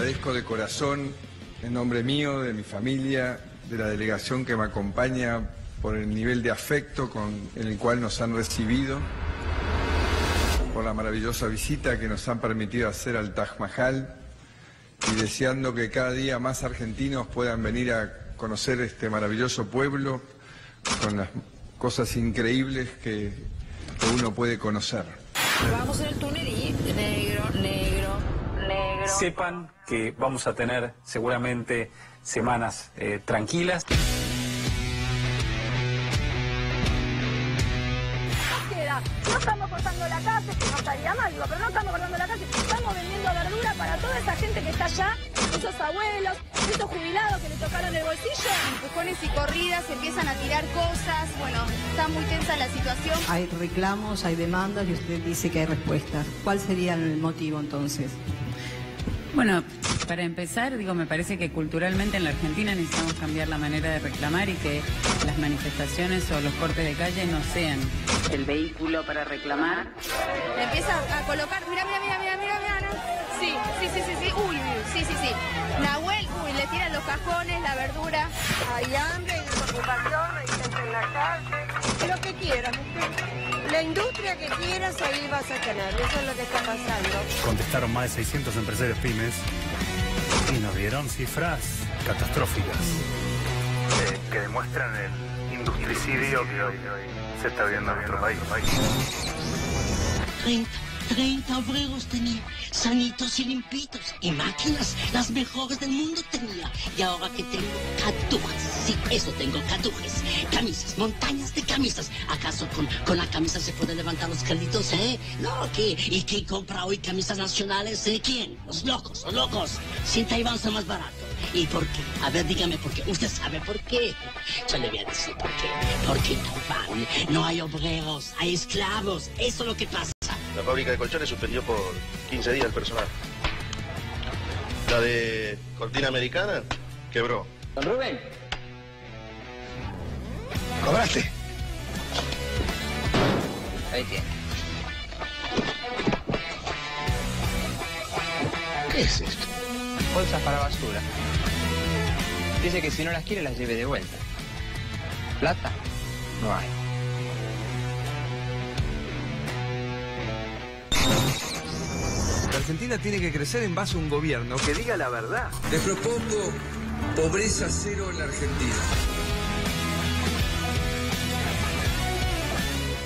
agradezco de corazón, en nombre mío, de mi familia, de la delegación que me acompaña, por el nivel de afecto en el cual nos han recibido, por la maravillosa visita que nos han permitido hacer al Taj Mahal, y deseando que cada día más argentinos puedan venir a conocer este maravilloso pueblo con las cosas increíbles que uno puede conocer. Vamos en el túnel y negro. Sepan que vamos a tener seguramente semanas tranquilas. No estamos cortando la calle, que no estaría mal, digo, pero no estamos cortando la calle, estamos vendiendo verdura para toda esa gente que está allá, esos abuelos, esos jubilados que le tocaron el bolsillo. Empujones y corridas, empiezan a tirar cosas, bueno, está muy tensa la situación. Hay reclamos, hay demandas y usted dice que hay respuestas. ¿Cuál sería el motivo entonces? Bueno, para empezar, me parece que culturalmente en la Argentina necesitamos cambiar la manera de reclamar y que las manifestaciones o los cortes de calle no sean el vehículo para reclamar. Empieza a colocar, mira, ¿no? Sí. Uy, sí. Nahuel, le tiran los cajones, la verdura. Hay hambre, hay desocupación, hay gente en la calle. Lo que quieras, mujer. La industria que quieras, ahí vas a tener. Eso es lo que está pasando. Contestaron más de 600 empresarios pymes y nos dieron cifras catastróficas que demuestran el industricidio que hoy se está viendo en nuestro país. 30 obreros tenía, sanitos y limpitos, y máquinas, las mejores del mundo tenía. Y ahora que tengo catujas, sí, eso tengo catujas, camisas, montañas de camisas. ¿Acaso con la camisa se pueden levantar los créditos, No, ¿y quién compra hoy camisas nacionales, ¿Quién? Los locos. Si en Taiwán son más baratos. ¿Y por qué? A ver, dígame por qué. ¿Usted sabe por qué? Yo le voy a decir por qué. Porque en Taiwán no hay obreros, hay esclavos. Eso es lo que pasa. La fábrica de colchones suspendió por 15 días el personal. La de cortina americana quebró. Don Rubén. ¿Cobraste? Ahí tiene. ¿Qué es esto? Bolsas para basura. Dice que si no las quiere las lleve de vuelta. ¿Plata? No hay. La Argentina tiene que crecer en base a un gobierno que diga la verdad. Les propongo pobreza cero en la Argentina.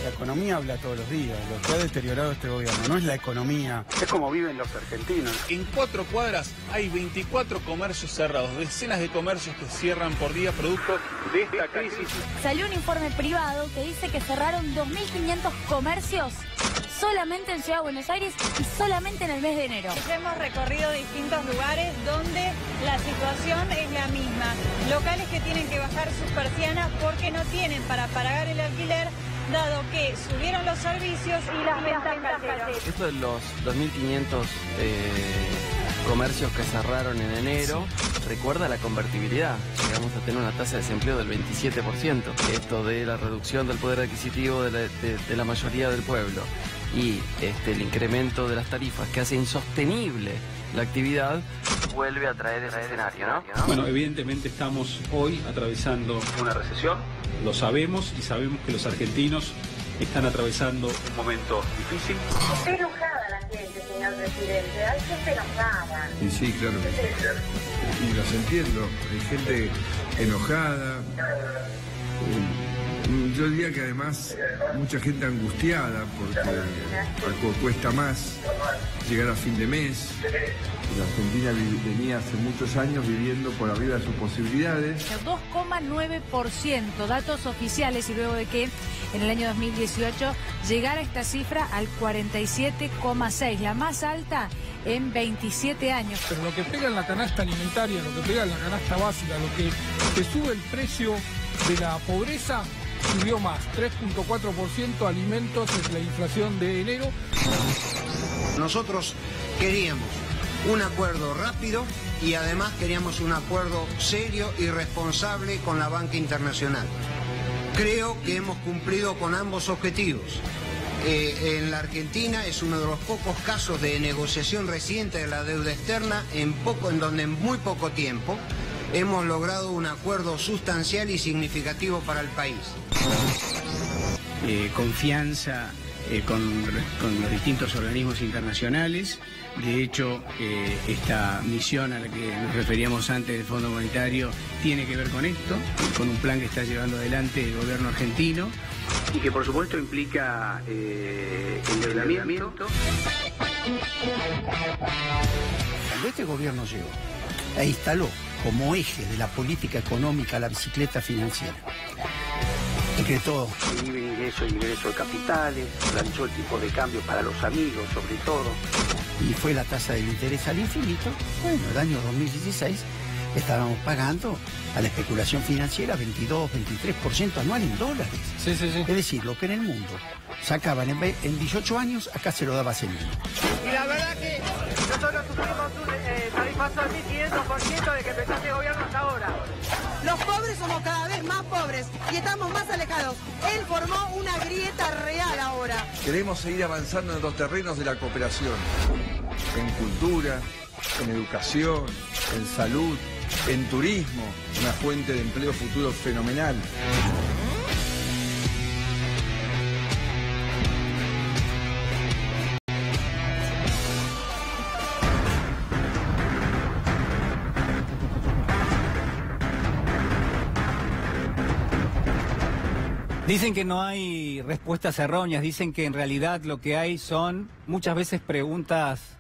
La economía habla todos los días, lo que ha deteriorado este gobierno no es la economía. Es como viven los argentinos. En 4 cuadras hay 24 comercios cerrados, decenas de comercios que cierran por día producto de esta crisis. Salió un informe privado que dice que cerraron 2.500 comercios solamente en Ciudad de Buenos Aires y solamente en el mes de enero. Hemos recorrido distintos lugares donde la situación es la misma. Locales que tienen que bajar sus persianas porque no tienen para pagar el alquiler, dado que subieron los servicios y las ventas cayeron. Esto de los 2.500 comercios que cerraron en enero, recuerda la convertibilidad. Llegamos a tener una tasa de desempleo del 27%. Esto de la reducción del poder adquisitivo de la mayoría del pueblo y el incremento de las tarifas que hace insostenible la actividad, vuelve a traer ese escenario, ¿no? Bueno, evidentemente estamos hoy atravesando una recesión, lo sabemos y sabemos que los argentinos están atravesando un momento difícil. Está enojada la gente, señor presidente, hay gente enojada. Y sí, claro que sí. Y los entiendo, hay gente enojada. Yo diría que además mucha gente angustiada porque cuesta más llegar a fin de mes. La Argentina venía hace muchos años viviendo por arriba de sus posibilidades. 2,9%, datos oficiales, y luego de que en el año 2018 llegara esta cifra al 47,6%, la más alta en 27 años. Pero lo que pega en la canasta alimentaria, lo que pega en la canasta básica, lo que sube el precio de la pobreza, subió más, 3,4% alimentos es la inflación de enero. Nosotros queríamos un acuerdo rápido y además queríamos un acuerdo serio y responsable con la banca internacional. Creo que hemos cumplido con ambos objetivos. En la Argentina es uno de los pocos casos de negociación reciente de la deuda externa en donde en muy poco tiempo hemos logrado un acuerdo sustancial y significativo para el país. Confianza con los distintos organismos internacionales. De hecho, esta misión a la que nos referíamos antes del Fondo Monetario tiene que ver con esto, con un plan que está llevando adelante el gobierno argentino y que por supuesto implica endeudamiento. Cuando este gobierno llegó e instaló como eje de la política económica la bicicleta financiera, decretó libre ingreso e ingreso de capitales, planchó el tipo de cambio para los amigos sobre todo, y fue la tasa del interés al infinito. Bueno, el año 2016 estábamos pagando a la especulación financiera 22-23% anual en dólares. Sí. Es decir, lo que en el mundo sacaban en 18 años, acá se lo daba hace menos. Y la verdad que nosotros sufrimos un tarifazo del 1500% de que empezó este gobierno hasta ahora. Los pobres somos cada vez más pobres y estamos más alejados. Él formó una grieta real ahora. Queremos seguir avanzando en los terrenos de la cooperación, en cultura, en educación, en salud, en turismo, una fuente de empleo futuro fenomenal. Dicen que no hay respuestas erróneas, dicen que en realidad lo que hay son muchas veces preguntas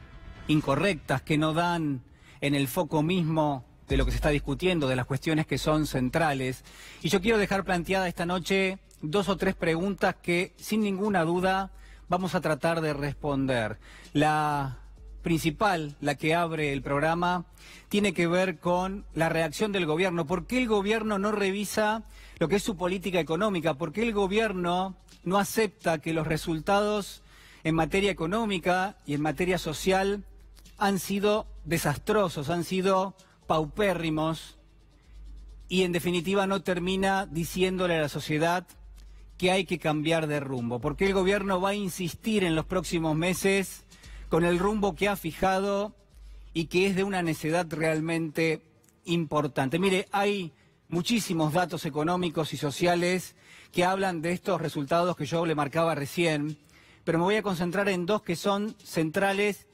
incorrectas que no dan en el foco mismo de lo que se está discutiendo, de las cuestiones que son centrales. Y yo quiero dejar planteada esta noche 2 o 3 preguntas que sin ninguna duda vamos a tratar de responder. La principal, la que abre el programa, tiene que ver con la reacción del gobierno. ¿Por qué el gobierno no revisa lo que es su política económica? ¿Por qué el gobierno no acepta que los resultados en materia económica y en materia social han sido desastrosos, han sido paupérrimos y en definitiva no termina diciéndole a la sociedad que hay que cambiar de rumbo? ¿Por qué el gobierno va a insistir en los próximos meses con el rumbo que ha fijado y que es de una necedad realmente importante? Mire, hay muchísimos datos económicos y sociales que hablan de estos resultados que yo le marcaba recién, pero me voy a concentrar en 2 que son centrales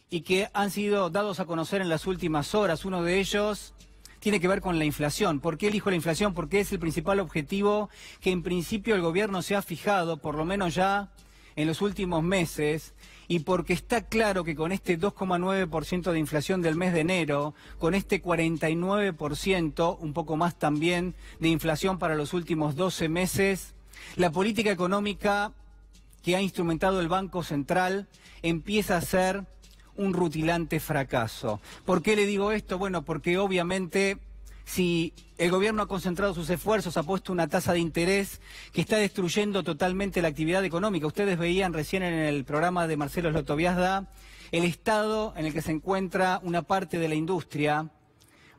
y que han sido dados a conocer en las últimas horas. Uno de ellos tiene que ver con la inflación. ¿Por qué elijo la inflación? Porque es el principal objetivo que en principio el gobierno se ha fijado, por lo menos ya en los últimos meses, y porque está claro que con este 2,9% de inflación del mes de enero, con este 49%, un poco más también, de inflación para los últimos 12 meses, la política económica que ha instrumentado el Banco Central empieza a ser un rutilante fracaso. ¿Por qué le digo esto? Bueno, porque obviamente si el gobierno ha concentrado sus esfuerzos, ha puesto una tasa de interés que está destruyendo totalmente la actividad económica. Ustedes veían recién en el programa de Marcelo Slotoviazda el estado en el que se encuentra una parte de la industria.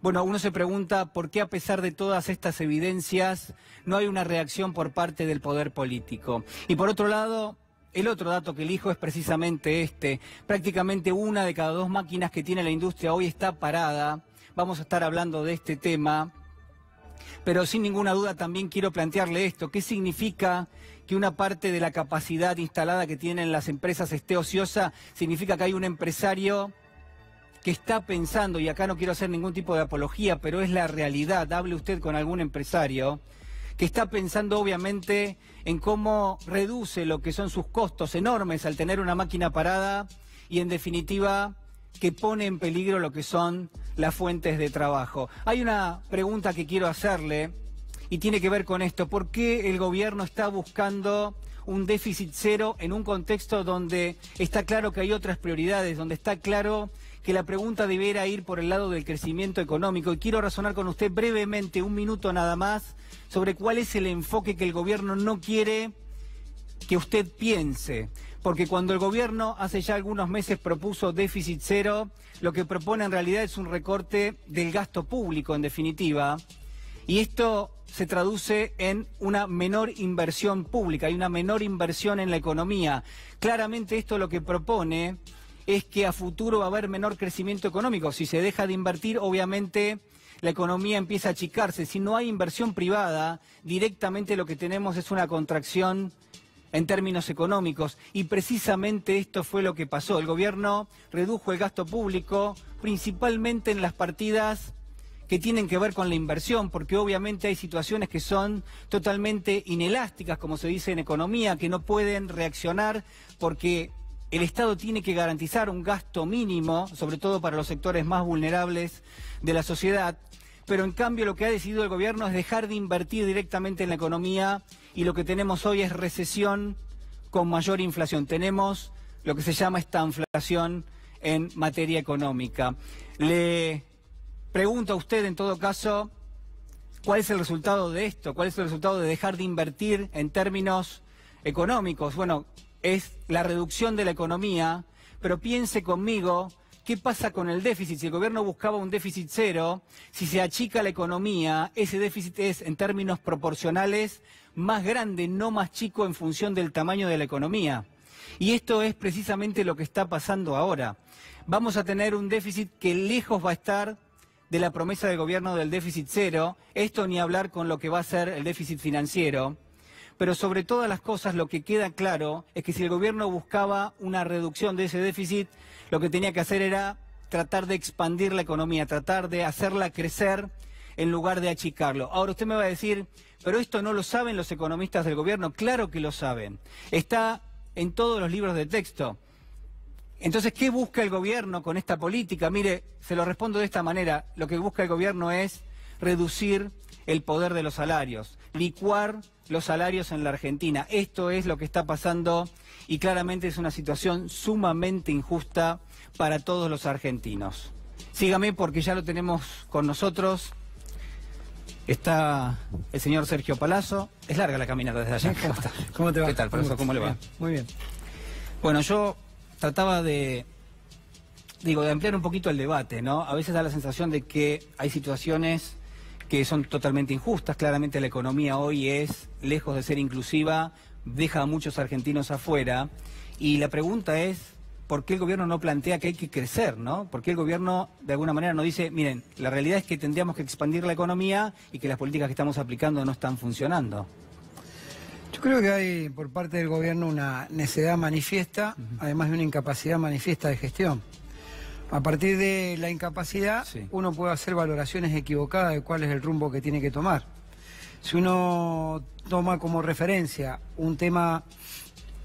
Bueno, uno se pregunta por qué a pesar de todas estas evidencias no hay una reacción por parte del poder político. Y por otro lado, el otro dato que elijo es precisamente este. Prácticamente 1 de cada 2 máquinas que tiene la industria hoy está parada. Vamos a estar hablando de este tema, pero sin ninguna duda también quiero plantearle esto. ¿Qué significa que una parte de la capacidad instalada que tienen las empresas esté ociosa? Significa que hay un empresario que está pensando, y acá no quiero hacer ningún tipo de apología, pero es la realidad, hable usted con algún empresario, que está pensando obviamente en cómo reduce lo que son sus costos enormes al tener una máquina parada y en definitiva que pone en peligro lo que son las fuentes de trabajo. Hay una pregunta que quiero hacerle y tiene que ver con esto. ¿Por qué el gobierno está buscando un déficit cero en un contexto donde está claro que hay otras prioridades, donde está claro que la pregunta debiera ir por el lado del crecimiento económico? Y quiero razonar con usted brevemente, 1 minuto nada más, sobre cuál es el enfoque que el gobierno no quiere que usted piense. Porque cuando el gobierno hace ya algunos meses propuso déficit cero, lo que propone en realidad es un recorte del gasto público, en definitiva. Y esto se traduce en una menor inversión pública, hay una menor inversión en la economía. Claramente esto lo que propone es que a futuro va a haber menor crecimiento económico. Si se deja de invertir, obviamente la economía empieza a achicarse. Si no hay inversión privada, directamente lo que tenemos es una contracción en términos económicos. Y precisamente esto fue lo que pasó. El gobierno redujo el gasto público, principalmente en las partidas que tienen que ver con la inversión, porque obviamente hay situaciones que son totalmente inelásticas, como se dice en economía, que no pueden reaccionar porque el Estado tiene que garantizar un gasto mínimo, sobre todo para los sectores más vulnerables de la sociedad, pero en cambio lo que ha decidido el gobierno es dejar de invertir directamente en la economía y lo que tenemos hoy es recesión con mayor inflación. Tenemos lo que se llama estanflación en materia económica. Le pregunto a usted, en todo caso, ¿cuál es el resultado de esto? ¿Cuál es el resultado de dejar de invertir en términos económicos? Bueno, es la reducción de la economía, pero piense conmigo, ¿qué pasa con el déficit? Si el gobierno buscaba un déficit cero, si se achica la economía, ese déficit es, en términos proporcionales, más grande, no más chico en función del tamaño de la economía. Y esto es precisamente lo que está pasando ahora. Vamos a tener un déficit que lejos va a estar de la promesa del gobierno del déficit cero, esto ni hablar con lo que va a ser el déficit financiero, pero sobre todas las cosas lo que queda claro es que si el gobierno buscaba una reducción de ese déficit, lo que tenía que hacer era tratar de expandir la economía, tratar de hacerla crecer en lugar de achicarlo. Ahora usted me va a decir, pero esto no lo saben los economistas del gobierno. Claro que lo saben, está en todos los libros de texto. Entonces, ¿qué busca el gobierno con esta política? Mire, se lo respondo de esta manera. Lo que busca el gobierno es reducir el poder de los salarios, licuar los salarios en la Argentina. Esto es lo que está pasando y claramente es una situación sumamente injusta para todos los argentinos. Sígame porque ya lo tenemos con nosotros. Está el señor Sergio Palazzo. Es larga la caminata desde allá. ¿Cómo está? ¿Cómo te va? ¿Qué tal, profesor? ¿Cómo le va? Muy bien. Bueno, yo trataba de ampliar un poquito el debate, ¿no? A veces da la sensación de que hay situaciones que son totalmente injustas. Claramente la economía hoy es, lejos de ser inclusiva, deja a muchos argentinos afuera. Y la pregunta es, ¿por qué el gobierno no plantea que hay que crecer, ¿no? ¿Por qué el gobierno de alguna manera no dice, miren, la realidad es que tendríamos que expandir la economía y que las políticas que estamos aplicando no están funcionando? Yo creo que hay por parte del gobierno una necedad manifiesta, además de una incapacidad manifiesta de gestión. A partir de la incapacidad, uno puede hacer valoraciones equivocadas de cuál es el rumbo que tiene que tomar. Si uno toma como referencia un tema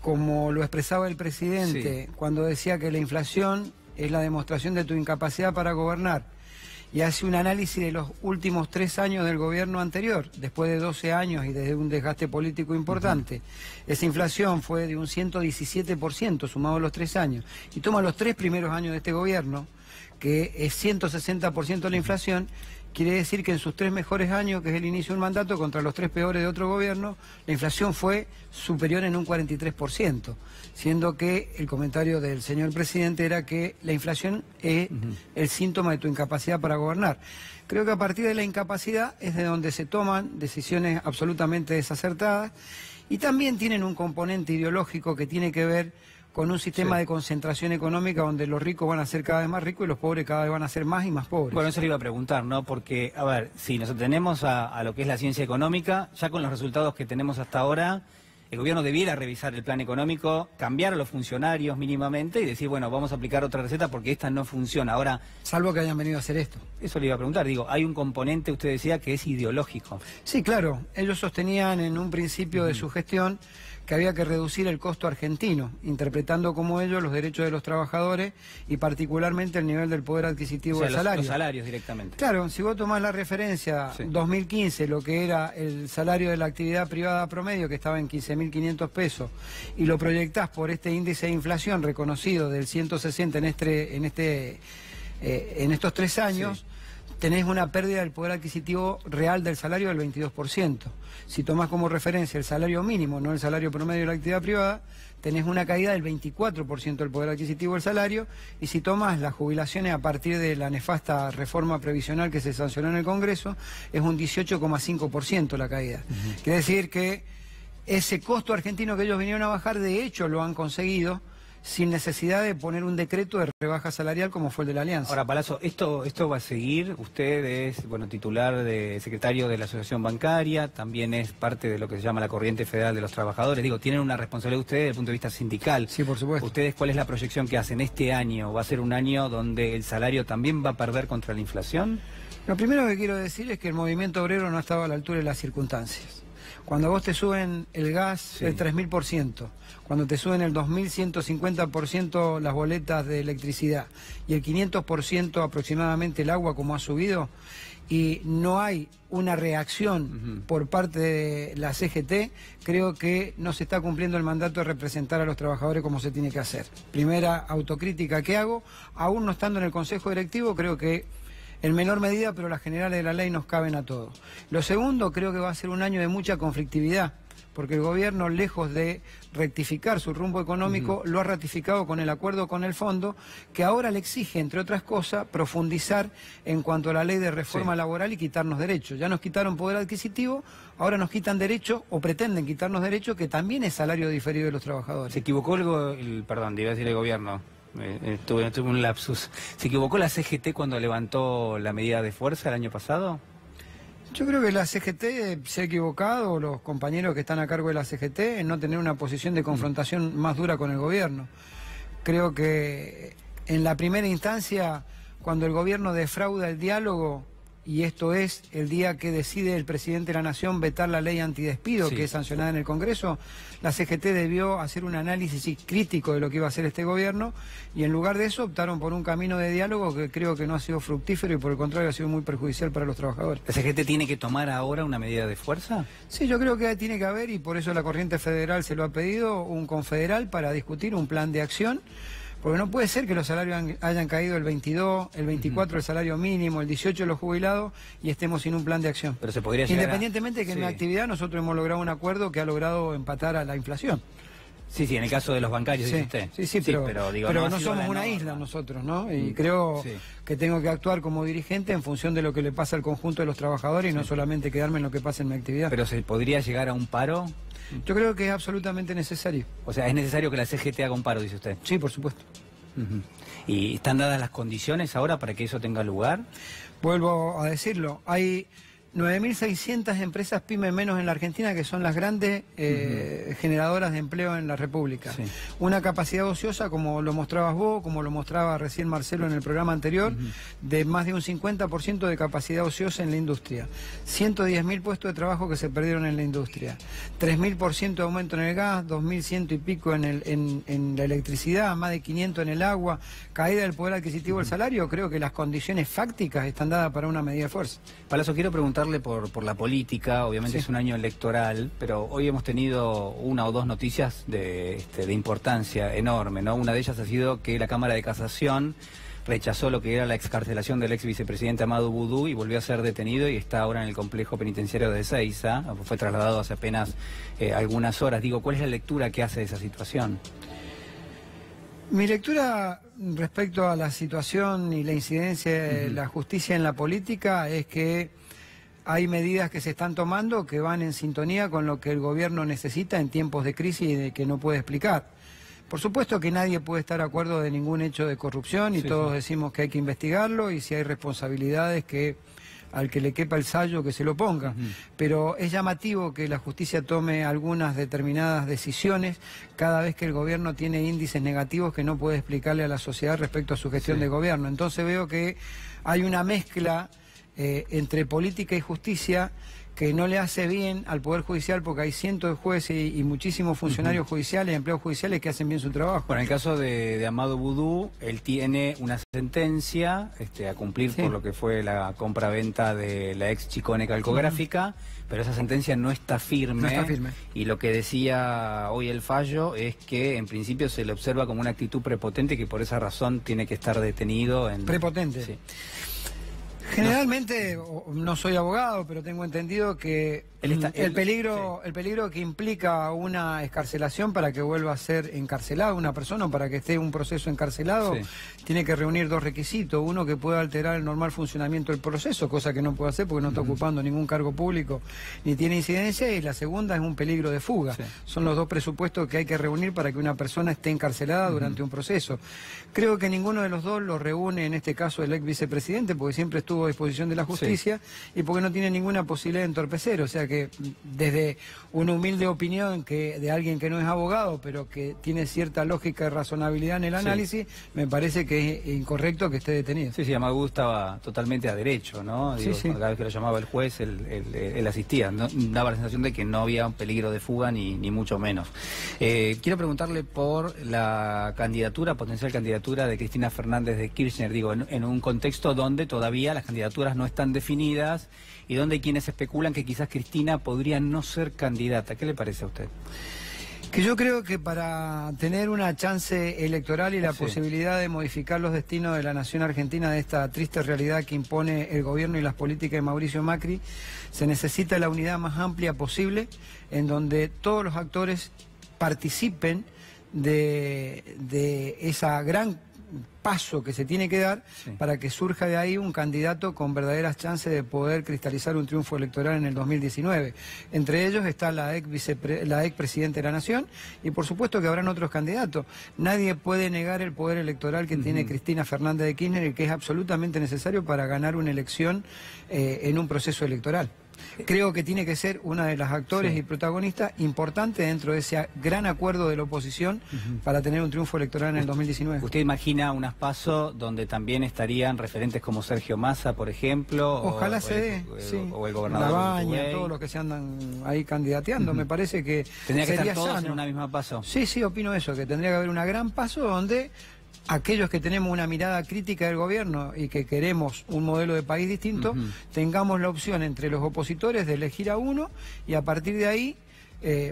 como lo expresaba el presidente cuando decía que la inflación es la demostración de tu incapacidad para gobernar, y hace un análisis de los últimos 3 años del gobierno anterior, después de 12 años y desde un desgaste político importante, esa inflación fue de un 117% sumado a los 3 años, y toma los 3 primeros años de este gobierno, que es 160% la inflación, quiere decir que en sus 3 mejores años, que es el inicio de un mandato, contra los 3 peores de otro gobierno, la inflación fue superior en un 43%, siendo que el comentario del señor presidente era que la inflación es el síntoma de tu incapacidad para gobernar. Creo que a partir de la incapacidad es de donde se toman decisiones absolutamente desacertadas y también tienen un componente ideológico que tiene que ver con un sistema de concentración económica donde los ricos van a ser cada vez más ricos y los pobres cada vez van a ser más y más pobres. Bueno, eso le iba a preguntar, ¿no? Porque, a ver, si nos atenemos a lo que es la ciencia económica, ya con los resultados que tenemos hasta ahora, el gobierno debiera revisar el plan económico, cambiar a los funcionarios mínimamente y decir, bueno, vamos a aplicar otra receta porque esta no funciona. Ahora, salvo que hayan venido a hacer esto. Eso le iba a preguntar, digo, hay un componente, usted decía, que es ideológico. Sí, claro. Ellos sostenían en un principio de su gestión que había que reducir el costo argentino, interpretando como ellos los derechos de los trabajadores y particularmente el nivel del poder adquisitivo del salario. Los salarios directamente. Claro, si vos tomás la referencia 2015, lo que era el salario de la actividad privada promedio, que estaba en 15.500 pesos, y lo proyectás por este índice de inflación reconocido del 160 en estos 3 años, tenés una pérdida del poder adquisitivo real del salario del 22%. Si tomás como referencia el salario mínimo, no el salario promedio de la actividad privada, tenés una caída del 24% del poder adquisitivo del salario, y si tomás las jubilaciones a partir de la nefasta reforma previsional que se sancionó en el Congreso, es un 18,5% la caída. Quiere decir que ese costo argentino que ellos vinieron a bajar, de hecho lo han conseguido, sin necesidad de poner un decreto de rebaja salarial como fue el de la Alianza. Ahora, Palazzo, ¿esto va a seguir? Usted es, bueno, titular secretario de la Asociación Bancaria, también es parte de lo que se llama la Corriente Federal de los Trabajadores. Digo, tienen una responsabilidad ustedes desde el punto de vista sindical. Sí, por supuesto. ¿Ustedes cuál es la proyección que hacen este año? ¿Va a ser un año donde el salario también va a perder contra la inflación? Lo primero que quiero decir es que el movimiento obrero no estaba a la altura de las circunstancias. Cuando a vos te suben el gas el 3000%, cuando te suben el 2150% las boletas de electricidad y el 500% aproximadamente el agua como ha subido, y no hay una reacción por parte de la CGT, creo que no se está cumpliendo el mandato de representar a los trabajadores como se tiene que hacer. Primera autocrítica que hago, aún no estando en el Consejo Directivo, creo que en menor medida, pero las generales de la ley nos caben a todos. Lo segundo, creo que va a ser un año de mucha conflictividad, porque el gobierno, lejos de rectificar su rumbo económico, lo ha ratificado con el acuerdo con el fondo, que ahora le exige, entre otras cosas, profundizar en cuanto a la ley de reforma laboral y quitarnos derechos. Ya nos quitaron poder adquisitivo, ahora nos quitan derechos, o pretenden quitarnos derechos, que también es salario diferido de los trabajadores. ¿Se equivocó perdón, iba a decir el gobierno? Tuve un lapsus. ¿Se equivocó la CGT cuando levantó la medida de fuerza el año pasado? Yo creo que la CGT se ha equivocado, los compañeros que están a cargo de la CGT, en no tener una posición de confrontación más dura con el gobierno. Creo que en la primera instancia, cuando el gobierno defrauda el diálogo, y esto es el día que decide el presidente de la Nación vetar la ley antidespido, que es sancionada en el Congreso, la CGT debió hacer un análisis crítico de lo que iba a hacer este gobierno, y en lugar de eso optaron por un camino de diálogo que creo que no ha sido fructífero y por el contrario ha sido muy perjudicial para los trabajadores. ¿La CGT tiene que tomar ahora una medida de fuerza? Sí, yo creo que tiene que haber, y por eso la Corriente Federal se lo ha pedido, un confederal para discutir un plan de acción. Porque no puede ser que los salarios hayan caído el 22, el 24 el salario mínimo, el 18 los jubilados, y estemos sin un plan de acción. Pero se podría llegar independientemente de que en la actividad nosotros hemos logrado un acuerdo que ha logrado empatar a la inflación. Sí, en el caso de los bancarios, dice usted. Sí, pero no somos una isla nosotros, ¿no? Y creo que tengo que actuar como dirigente en función de lo que le pasa al conjunto de los trabajadores y no solamente quedarme en lo que pasa en mi actividad. ¿Pero se podría llegar a un paro? Yo creo que es absolutamente necesario. O sea, ¿es necesario que la CGT haga un paro, dice usted? Sí, por supuesto. ¿Y están dadas las condiciones ahora para que eso tenga lugar? Vuelvo a decirlo, hay 9.600 empresas pyme menos en la Argentina, que son las grandes generadoras de empleo en la República. Una capacidad ociosa, como lo mostrabas vos, como lo mostraba recién Marcelo en el programa anterior, de más de un 50% de capacidad ociosa en la industria. 110.000 puestos de trabajo que se perdieron en la industria. 3.000% de aumento en el gas, 2.100 y pico en la electricidad, más de 500 en el agua, caída del poder adquisitivo del salario. Creo que las condiciones fácticas están dadas para una medida de fuerza. Palazzo, quiero preguntarle por la política. Obviamente es un año electoral, pero hoy hemos tenido una o dos noticias de importancia enorme, ¿no? Una de ellas ha sido que la Cámara de Casación rechazó lo que era la excarcelación del ex vicepresidente Amadou Boudou y volvió a ser detenido y está ahora en el complejo penitenciario de Ezeiza. Fue trasladado hace apenas algunas horas. Digo, ¿cuál es la lectura que hace de esa situación? Mi lectura respecto a la situación y la incidencia de la justicia en la política es que hay medidas que se están tomando que van en sintonía con lo que el gobierno necesita en tiempos de crisis y de que no puede explicar. Por supuesto que nadie puede estar de acuerdo de ningún hecho de corrupción y todos decimos que hay que investigarlo, y si hay responsabilidades, que al que le quepa el sayo que se lo ponga. Pero es llamativo que la justicia tome algunas determinadas decisiones cada vez que el gobierno tiene índices negativos que no puede explicarle a la sociedad respecto a su gestión de gobierno. Entonces veo que hay una mezcla entre política y justicia que no le hace bien al Poder Judicial, porque hay cientos de jueces y muchísimos funcionarios judiciales, empleados judiciales que hacen bien su trabajo. Bueno, en el caso de Amadou Boudou, él tiene una sentencia a cumplir por lo que fue la compra-venta de la ex Chicone Calcográfica, pero esa sentencia no está firme. No está firme. Y lo que decía hoy el fallo es que en principio se le observa como una actitud prepotente, que por esa razón tiene que estar detenido. Prepotente. Sí. Generalmente, no soy abogado, pero tengo entendido que el peligro que implica una excarcelación para que vuelva a ser encarcelado una persona, o para que esté en un proceso encarcelado, tiene que reunir dos requisitos. Uno, que pueda alterar el normal funcionamiento del proceso, cosa que no puede hacer porque no está ocupando ningún cargo público ni tiene incidencia, y la segunda es un peligro de fuga. Son los dos presupuestos que hay que reunir para que una persona esté encarcelada durante un proceso. Creo que ninguno de los dos lo reúne en este caso el ex vicepresidente, porque siempre estuvo a disposición de la justicia y porque no tiene ninguna posibilidad de entorpecer. O sea que desde una humilde opinión de alguien que no es abogado, pero que tiene cierta lógica y razonabilidad en el análisis, me parece que es incorrecto que esté detenido. Sí, Amadou estaba totalmente a derecho, ¿no? Digo, cada vez que lo llamaba el juez, él asistía. No, daba la sensación de que no había un peligro de fuga, ni mucho menos. Quiero preguntarle por la potencial candidatura de Cristina Fernández de Kirchner, digo, en un contexto donde todavía las candidaturas no están definidas y donde hay quienes especulan que quizás Cristina podría no ser candidata. ¿Qué le parece a usted? Que yo creo que para tener una chance electoral y la posibilidad de modificar los destinos de la nación argentina, de esta triste realidad que impone el gobierno y las políticas de Mauricio Macri, se necesita la unidad más amplia posible, en donde todos los actores participen de esa gran paso que se tiene que dar para que surja de ahí un candidato con verdaderas chances de poder cristalizar un triunfo electoral en el 2019. Entre ellos está la ex presidenta de la Nación, y por supuesto que habrán otros candidatos. Nadie puede negar el poder electoral que tiene Cristina Fernández de Kirchner y que es absolutamente necesario para ganar una elección en un proceso electoral. Creo que tiene que ser una de las actores y protagonistas importantes dentro de ese gran acuerdo de la oposición para tener un triunfo electoral en el 2019. ¿Usted imagina unas PASO donde también estarían referentes como Sergio Massa, por ejemplo? Ojalá se dé, o el gobernador Labaña, todos los que se andan ahí candidateando. Me parece que tendría que sería estar todos sano en una misma PASO. Sí, opino eso, que tendría que haber una gran PASO donde aquellos que tenemos una mirada crítica del gobierno y que queremos un modelo de país distinto, tengamos la opción entre los opositores de elegir a uno y a partir de ahí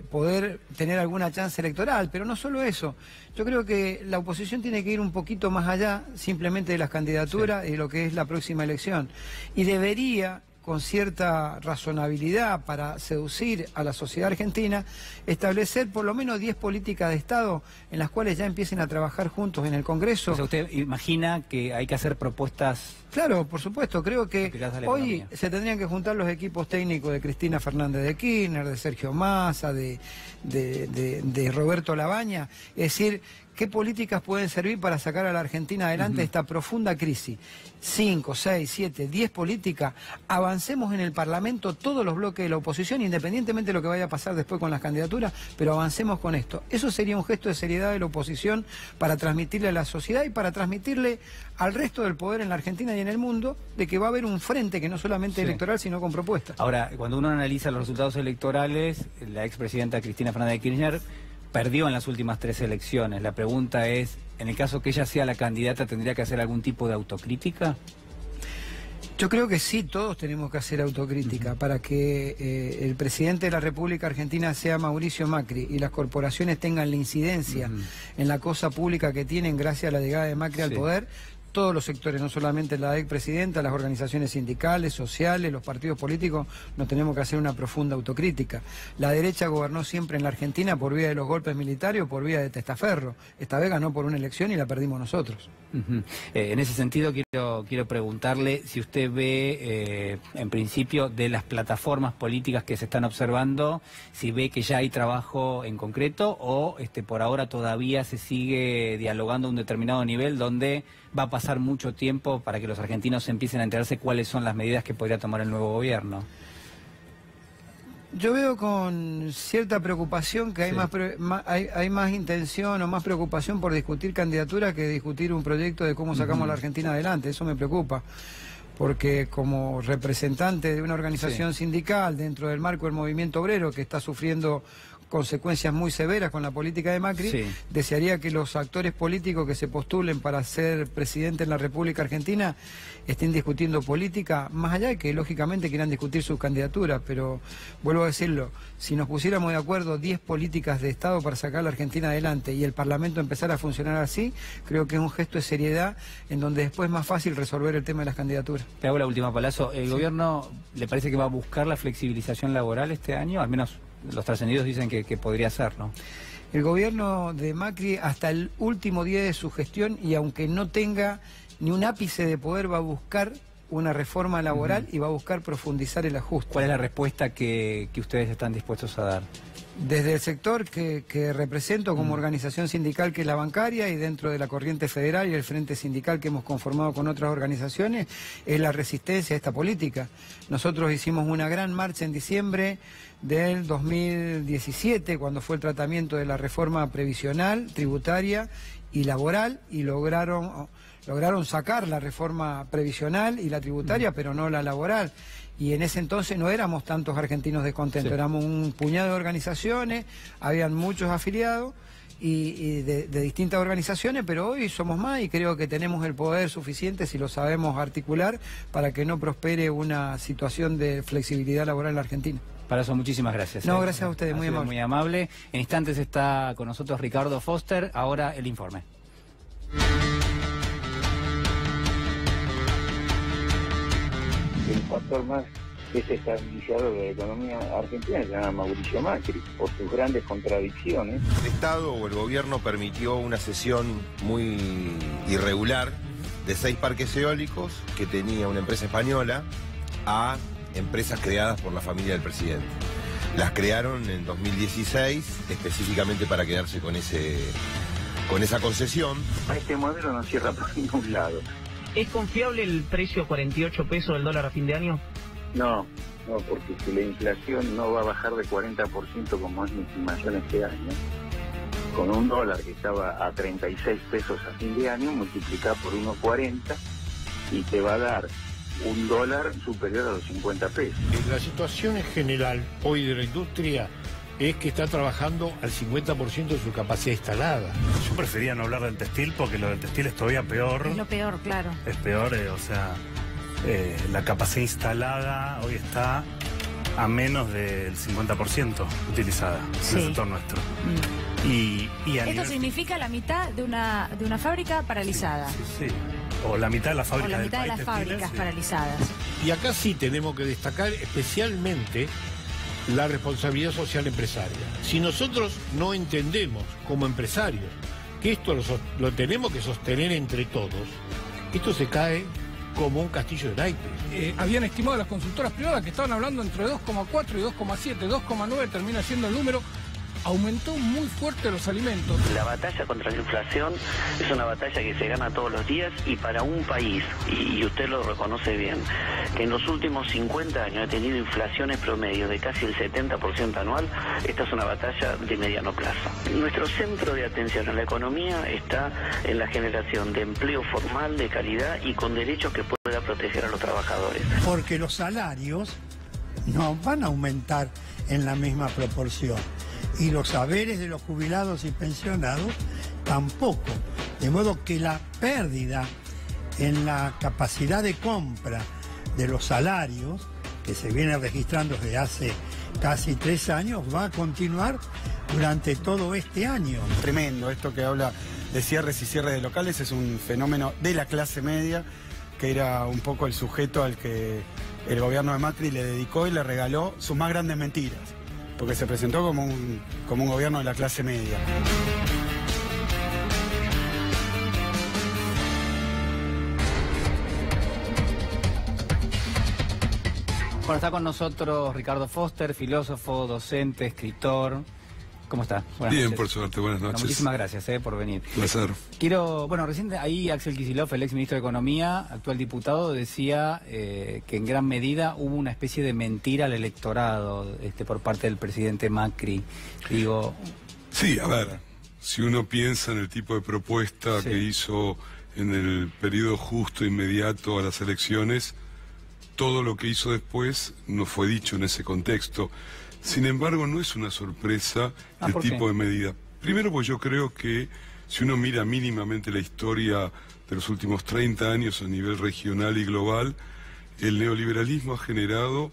poder tener alguna chance electoral. Pero no solo eso, yo creo que la oposición tiene que ir un poquito más allá simplemente de las candidaturas y de lo que es la próxima elección. Y debería, con cierta razonabilidad para seducir a la sociedad argentina, establecer por lo menos 10 políticas de Estado en las cuales ya empiecen a trabajar juntos en el Congreso. O sea, ¿usted imagina que hay que hacer propuestas? Claro, por supuesto. Creo que hoy se tendrían que juntar los equipos técnicos de Cristina Fernández de Kirchner, de Sergio Massa, de Roberto Labaña. Es decir, ¿qué políticas pueden servir para sacar a la Argentina adelante de esta profunda crisis? 5, 6, 7, 10 políticas. Avancemos en el Parlamento todos los bloques de la oposición, independientemente de lo que vaya a pasar después con las candidaturas, pero avancemos con esto. Eso sería un gesto de seriedad de la oposición para transmitirle a la sociedad y para transmitirle al resto del poder en la Argentina y en el mundo de que va a haber un frente que no solamente electoral, sino con propuestas. Ahora, cuando uno analiza los resultados electorales, la expresidenta Cristina Fernández de Kirchner perdió en las últimas 3 elecciones. La pregunta es, en el caso que ella sea la candidata, ¿tendría que hacer algún tipo de autocrítica? Yo creo que sí, todos tenemos que hacer autocrítica para que el presidente de la República Argentina sea Mauricio Macri y las corporaciones tengan la incidencia en la cosa pública que tienen gracias a la llegada de Macri al poder. Todos los sectores, no solamente la expresidenta, las organizaciones sindicales, sociales, los partidos políticos, nos tenemos que hacer una profunda autocrítica. La derecha gobernó siempre en la Argentina por vía de los golpes militares o por vía de testaferro. Esta vez ganó por una elección y la perdimos nosotros. En ese sentido quiero preguntarle si usted ve, en principio, de las plataformas políticas que se están observando, si ve que ya hay trabajo en concreto o por ahora todavía se sigue dialogando a un determinado nivel donde va a pasar mucho tiempo para que los argentinos empiecen a enterarse cuáles son las medidas que podría tomar el nuevo gobierno. Yo veo con cierta preocupación que hay más intención o más preocupación por discutir candidaturas que discutir un proyecto de cómo sacamos a la Argentina adelante. Eso me preocupa, porque como representante de una organización sindical dentro del marco del movimiento obrero que está sufriendo consecuencias muy severas con la política de Macri, desearía que los actores políticos que se postulen para ser presidente en la República Argentina estén discutiendo política, más allá de que lógicamente quieran discutir sus candidaturas, pero vuelvo a decirlo, si nos pusiéramos de acuerdo 10 políticas de Estado para sacar a la Argentina adelante y el Parlamento empezara a funcionar así, creo que es un gesto de seriedad en donde después es más fácil resolver el tema de las candidaturas. Te hago la última, Palazzo. ¿El gobierno le parece que va a buscar la flexibilización laboral este año? Al menos los trascendidos dicen que podría ser, ¿no? El gobierno de Macri hasta el último día de su gestión, y aunque no tenga ni un ápice de poder, va a buscar una reforma laboral y va a buscar profundizar el ajuste. ¿Cuál es la respuesta que ustedes están dispuestos a dar? Desde el sector que represento como organización sindical, que es la bancaria, y dentro de la corriente federal y el frente sindical que hemos conformado con otras organizaciones, es la resistencia a esta política. Nosotros hicimos una gran marcha en diciembre del 2017, cuando fue el tratamiento de la reforma previsional, tributaria y laboral, y lograron sacar la reforma previsional y la tributaria, pero no la laboral. Y en ese entonces no éramos tantos argentinos descontentos, éramos un puñado de organizaciones, habían muchos afiliados y de distintas organizaciones, pero hoy somos más y creo que tenemos el poder suficiente, si lo sabemos articular, para que no prospere una situación de flexibilidad laboral en la Argentina. Para eso, muchísimas gracias. No, gracias a ustedes, muy amable. Muy amable. En instantes está con nosotros Ricardo Foster, ahora el informe. El factor más desestabilizador de la economía argentina se llama Mauricio Macri, por sus grandes contradicciones. El Estado o el gobierno permitió una cesión muy irregular de 6 parques eólicos que tenía una empresa española a empresas creadas por la familia del presidente. Las crearon en 2016 específicamente para quedarse con esa concesión. Este modelo no cierra por ningún lado. ¿Es confiable el precio 48 pesos del dólar a fin de año? No, porque si la inflación no va a bajar de 40% como es mi estimación este año, con un dólar que estaba a 36 pesos a fin de año, multiplicar por 1,40 y te va a dar un dólar superior a los 50 pesos. La situación en general hoy de la industria es que está trabajando al 50% de su capacidad instalada. Yo prefería no hablar del textil porque lo del textil es todavía peor. Es lo peor, claro. Es peor, la capacidad instalada hoy está a menos del 50% utilizada en el sector nuestro. Esto significa la mitad de una fábrica paralizada. Sí. O la mitad de la fábrica. O la mitad de las fábricas paralizadas. Y acá sí tenemos que destacar especialmente la responsabilidad social empresaria. Si nosotros no entendemos como empresarios que esto lo tenemos que sostener entre todos, esto se cae como un castillo de naipes. Habían estimado las consultoras privadas que estaban hablando entre 2,4 y 2,7, 2,9 termina siendo el número. Aumentó muy fuerte los alimentos. La batalla contra la inflación es una batalla que se gana todos los días y para un país, y usted lo reconoce bien, que en los últimos 50 años ha tenido inflaciones promedio de casi el 70% anual, esta es una batalla de mediano plazo. Nuestro centro de atención a la economía está en la generación de empleo formal, de calidad y con derechos que pueda proteger a los trabajadores. Porque los salarios no van a aumentar en la misma proporción. Y los saberes de los jubilados y pensionados tampoco. De modo que la pérdida en la capacidad de compra de los salarios, que se viene registrando desde hace casi 3 años, va a continuar durante todo este año. Tremendo, esto que habla de cierres y cierres de locales es un fenómeno de la clase media, que era un poco el sujeto al que el gobierno de Macri le dedicó y le regaló sus más grandes mentiras, porque se presentó como un gobierno de la clase media. Bueno, está con nosotros Ricardo Foster, filósofo, docente, escritor. ¿Cómo está? Bien, noches. Por suerte, buenas noches. Bueno, muchísimas gracias por venir. Placer. Recién ahí Axel Kicillof, el ex ministro de Economía, actual diputado, decía que en gran medida hubo una especie de mentira al electorado por parte del presidente Macri. Sí, a ver, si uno piensa en el tipo de propuesta que hizo en el periodo justo inmediato a las elecciones, todo lo que hizo después no fue dicho en ese contexto. Sin embargo, no es una sorpresa el tipo de medida. Primero, pues yo creo que si uno mira mínimamente la historia de los últimos 30 años a nivel regional y global, el neoliberalismo ha generado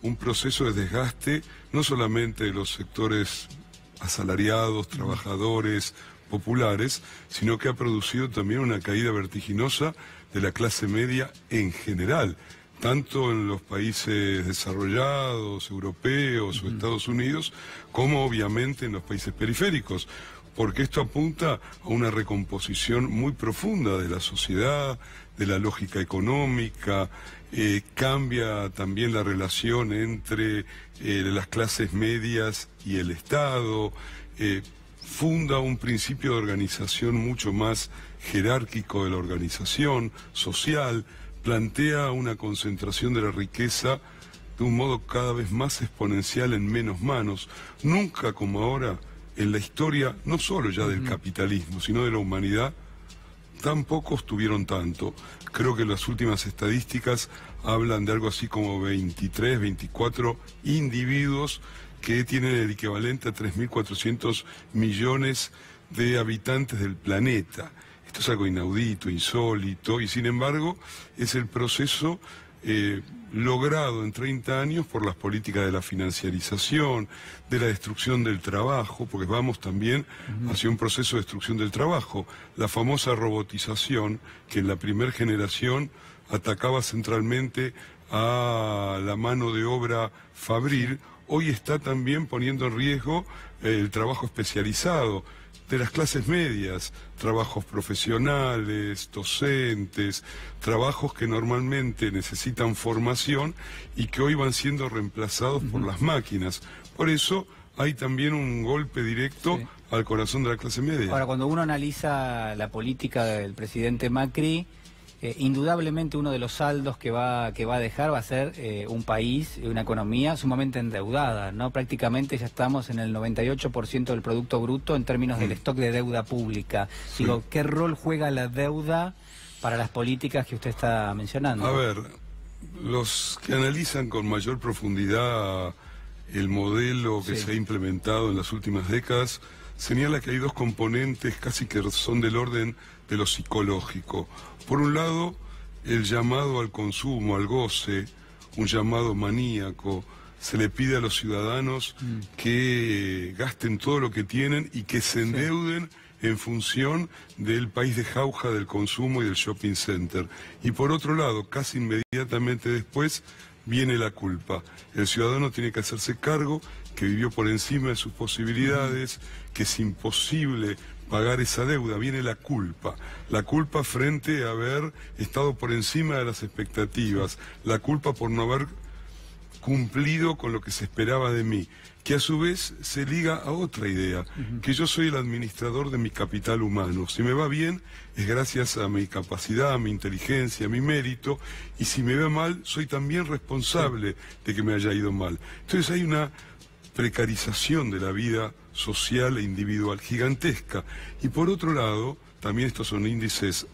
un proceso de desgaste no solamente de los sectores asalariados, trabajadores, populares, sino que ha producido también una caída vertiginosa de la clase media en general, tanto en los países desarrollados, europeos o Estados Unidos, como obviamente en los países periféricos, porque esto apunta a una recomposición muy profunda de la sociedad, de la lógica económica, cambia también la relación entre las clases medias y el Estado, funda un principio de organización mucho más jerárquico de la organización social, plantea una concentración de la riqueza de un modo cada vez más exponencial en menos manos, nunca como ahora en la historia, no solo ya del capitalismo, sino de la humanidad, tan pocos tuvieron tanto. Creo que las últimas estadísticas hablan de algo así como 23, 24 individuos que tienen el equivalente a 3.400 millones de habitantes del planeta. Esto es algo inaudito, insólito, y sin embargo es el proceso logrado en 30 años por las políticas de la financiarización, de la destrucción del trabajo, porque vamos también hacia un proceso de destrucción del trabajo. La famosa robotización, que en la primera generación atacaba centralmente a la mano de obra fabril, hoy está también poniendo en riesgo el trabajo especializado de las clases medias, trabajos profesionales, docentes, trabajos que normalmente necesitan formación y que hoy van siendo reemplazados por las máquinas. Por eso hay también un golpe directo al corazón de la clase media. Ahora, cuando uno analiza la política del presidente Macri, indudablemente uno de los saldos que va a dejar va a ser un país, una economía sumamente endeudada, ¿no? Prácticamente ya estamos en el 98% del Producto Bruto en términos del stock de deuda pública. Sí. Digo, ¿qué rol juega la deuda para las políticas que usted está mencionando? A ver, los que analizan con mayor profundidad el modelo que se ha implementado en las últimas décadas señala que hay dos componentes casi que son del orden de lo psicológico. Por un lado, el llamado al consumo, al goce, un llamado maníaco. Se le pide a los ciudadanos que gasten todo lo que tienen y que se endeuden en función del país de jauja del consumo y del shopping center. Y por otro lado, casi inmediatamente después, viene la culpa. El ciudadano tiene que hacerse cargo que vivió por encima de sus posibilidades, que es imposible pagar esa deuda. Viene la culpa frente a haber estado por encima de las expectativas, la culpa por no haber cumplido con lo que se esperaba de mí, que a su vez se liga a otra idea, que yo soy el administrador de mi capital humano. Si me va bien, es gracias a mi capacidad, a mi inteligencia, a mi mérito, y si me va mal, soy también responsable de que me haya ido mal. Entonces hay una precarización de la vida social e individual gigantesca. Y por otro lado, también estos son índices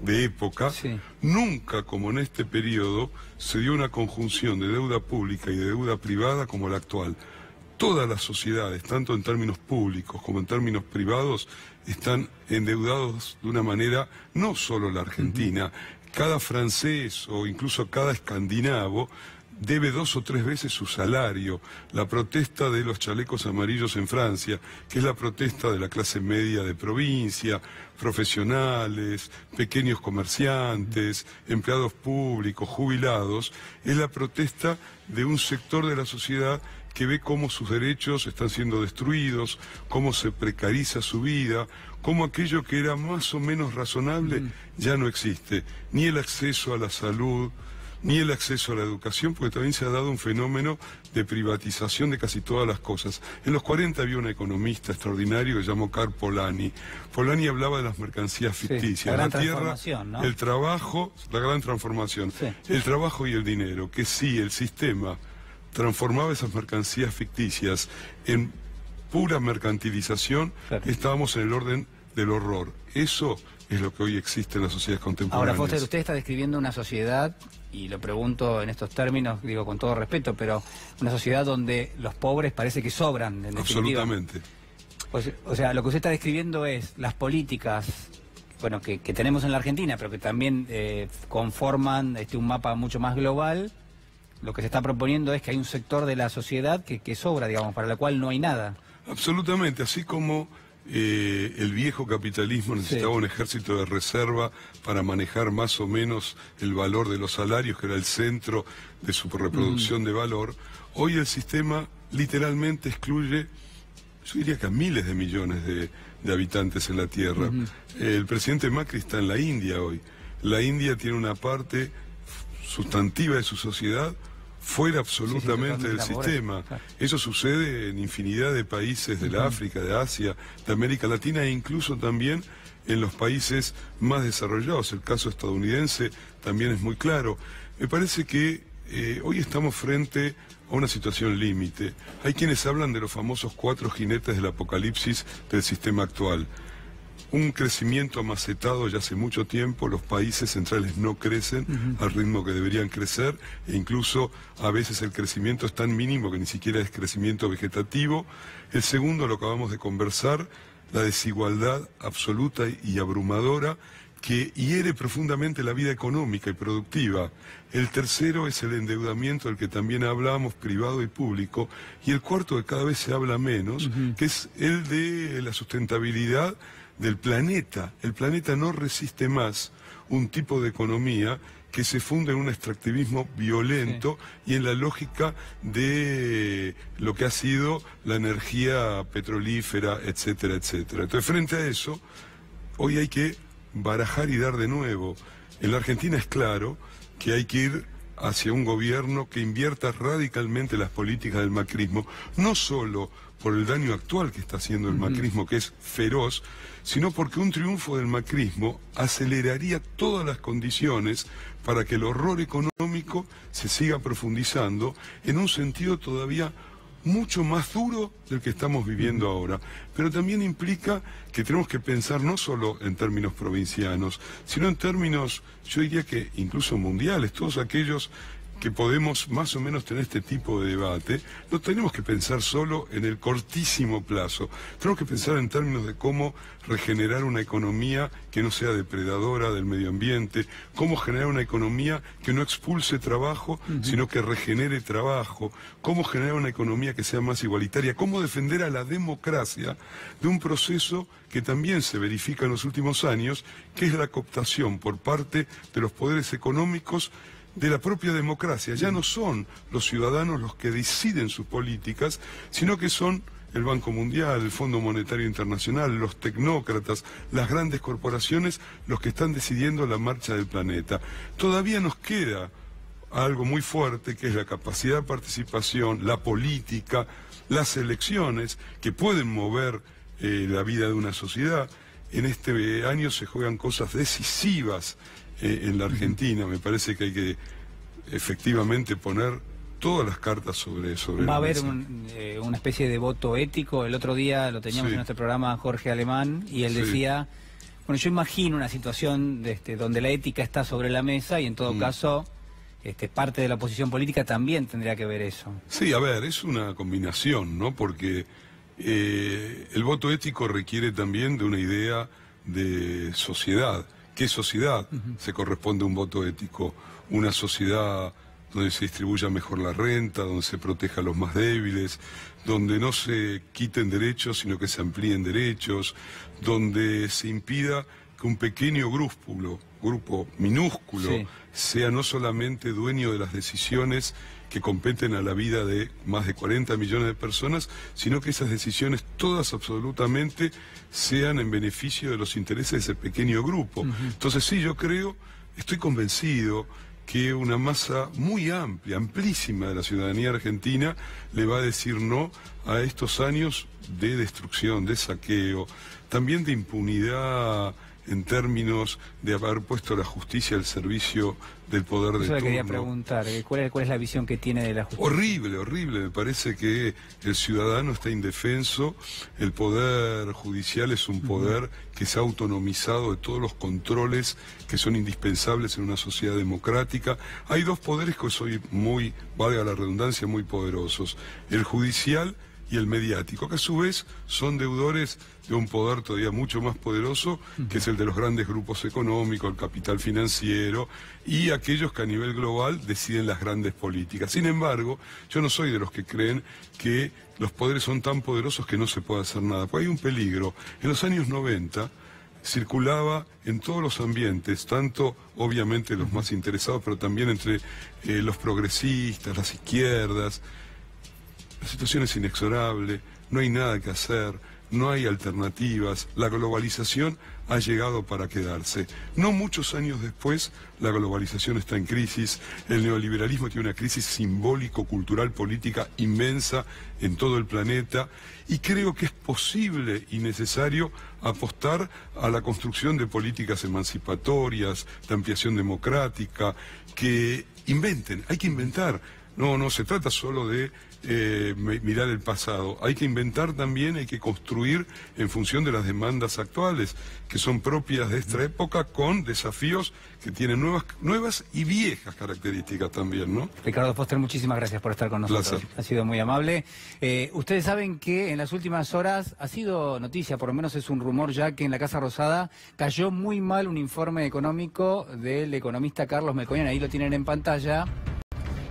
de época, nunca como en este periodo se dio una conjunción de deuda pública y de deuda privada como la actual. Todas las sociedades, tanto en términos públicos como en términos privados, están endeudados de una manera, no solo la Argentina, cada francés o incluso cada escandinavo debe 2 o 3 veces su salario. La protesta de los chalecos amarillos en Francia, que es la protesta de la clase media de provincia, profesionales, pequeños comerciantes, empleados públicos, jubilados, es la protesta de un sector de la sociedad que ve cómo sus derechos están siendo destruidos, cómo se precariza su vida, cómo aquello que era más o menos razonable ya no existe, ni el acceso a la salud, ni el acceso a la educación, porque también se ha dado un fenómeno de privatización de casi todas las cosas. En los 40 había un economista extraordinario que se llamó Karl Polanyi. Polanyi hablaba de las mercancías ficticias, la tierra, ¿no? El trabajo, la gran transformación, el trabajo y el dinero, que sí, el sistema transformaba esas mercancías ficticias en pura mercantilización, estábamos en el orden del horror. Eso es lo que hoy existe en las sociedades contemporáneas. Ahora, Foster, usted está describiendo una sociedad, y lo pregunto en estos términos, digo con todo respeto, pero una sociedad donde los pobres parece que sobran, en definitiva. Absolutamente. Pues, o sea, lo que usted está describiendo es las políticas, bueno, que tenemos en la Argentina, pero que también conforman un mapa mucho más global. Lo que se está proponiendo es que hay un sector de la sociedad que sobra, digamos, para la cual no hay nada. Absolutamente, así como el viejo capitalismo necesitaba un ejército de reserva para manejar más o menos el valor de los salarios, que era el centro de su reproducción de valor, hoy el sistema literalmente excluye, yo diría que a miles de millones de habitantes en la Tierra. El presidente Macri está en la India hoy. La India tiene una parte sustantiva de su sociedad fuera absolutamente del sistema. Eso sucede en infinidad de países de la África, de Asia, de América Latina e incluso también en los países más desarrollados. El caso estadounidense también es muy claro. Me parece que hoy estamos frente a una situación límite. Hay quienes hablan de los famosos 4 jinetes del apocalipsis del sistema actual. Un crecimiento amacetado ya hace mucho tiempo, los países centrales no crecen al ritmo que deberían crecer, e incluso a veces el crecimiento es tan mínimo que ni siquiera es crecimiento vegetativo. El segundo, lo acabamos de conversar, la desigualdad absoluta y abrumadora que hiere profundamente la vida económica y productiva. El tercero es el endeudamiento del que también hablamos, privado y público. Y el cuarto, que cada vez se habla menos, que es el de la sustentabilidad del planeta. El planeta no resiste más un tipo de economía que se funde en un extractivismo violento y en la lógica de lo que ha sido la energía petrolífera, etcétera, etcétera. Entonces, frente a eso, hoy hay que barajar y dar de nuevo. En la Argentina es claro que hay que ir hacia un gobierno que invierta radicalmente las políticas del macrismo, no solo por el daño actual que está haciendo el macrismo, que es feroz, sino porque un triunfo del macrismo aceleraría todas las condiciones para que el horror económico se siga profundizando en un sentido todavía mucho más duro del que estamos viviendo ahora. Pero también implica que tenemos que pensar no solo en términos provincianos, sino en términos, yo diría que incluso mundiales. Todos aquellos que podemos más o menos tener este tipo de debate, no tenemos que pensar solo en el cortísimo plazo. Tenemos que pensar en términos de cómo regenerar una economía que no sea depredadora del medio ambiente, cómo generar una economía que no expulse trabajo, sino que regenere trabajo, cómo generar una economía que sea más igualitaria, cómo defender a la democracia de un proceso que también se verifica en los últimos años, que es la cooptación por parte de los poderes económicos de la propia democracia. Ya no son los ciudadanos los que deciden sus políticas, sino que son el Banco Mundial, el Fondo Monetario Internacional, los tecnócratas, las grandes corporaciones, los que están decidiendo la marcha del planeta. Todavía nos queda algo muy fuerte, que es la capacidad de participación, la política, las elecciones, que pueden mover la vida de una sociedad. En este año se juegan cosas decisivas en la Argentina. Me parece que hay que efectivamente poner todas las cartas sobre ¿Va a haber una especie de voto ético? El otro día lo teníamos en nuestro programa Jorge Alemán y él decía, bueno, yo imagino una situación donde la ética está sobre la mesa y en todo caso parte de la oposición política también tendría que ver eso. Sí, a ver, es una combinación, ¿no? Porque el voto ético requiere también de una idea de sociedad. ¿Qué sociedad se corresponde a un voto ético? Una sociedad donde se distribuya mejor la renta, donde se proteja a los más débiles, donde no se quiten derechos, sino que se amplíen derechos, donde se impida que un pequeño grupo minúsculo, sea no solamente dueño de las decisiones que competen a la vida de más de 40 millones de personas, sino que esas decisiones todas absolutamente sean en beneficio de los intereses de ese pequeño grupo. Entonces sí, yo estoy convencido que una masa muy amplia, amplísima de la ciudadanía argentina le va a decir no a estos años de destrucción, de saqueo, también de impunidad en términos de haber puesto la justicia al servicio del poder de turno. Eso le quería preguntar, ¿cuál es la visión que tiene de la justicia? Horrible, horrible. Me parece que el ciudadano está indefenso, el poder judicial es un poder que se ha autonomizado de todos los controles que son indispensables en una sociedad democrática. Hay dos poderes que son muy, valga la redundancia, muy poderosos: el judicial y el mediático, que a su vez son deudores de un poder todavía mucho más poderoso, que es el de los grandes grupos económicos, el capital financiero y aquellos que a nivel global deciden las grandes políticas. Sin embargo, yo no soy de los que creen que los poderes son tan poderosos que no se puede hacer nada, porque hay un peligro. En los años 90 circulaba en todos los ambientes, tanto obviamente los más interesados, pero también entre los progresistas, las izquierdas: la situación es inexorable, no hay nada que hacer, no hay alternativas, la globalización ha llegado para quedarse. No muchos años después, la globalización está en crisis, el neoliberalismo tiene una crisis simbólico, cultural, política inmensa en todo el planeta, y creo que es posible y necesario apostar a la construcción de políticas emancipatorias, de ampliación democrática, que inventen, hay que inventar. No se trata solo de mirar el pasado, hay que inventar también, hay que construir en función de las demandas actuales, que son propias de esta época, con desafíos que tienen nuevas y viejas características también, ¿no? Ricardo Foster, muchísimas gracias por estar con nosotros. Placer. Ha sido muy amable. Ustedes saben que en las últimas horas ha sido noticia, por lo menos es un rumor ya, que en la Casa Rosada cayó muy mal un informe económico del economista Carlos Melconian. Ahí lo tienen en pantalla.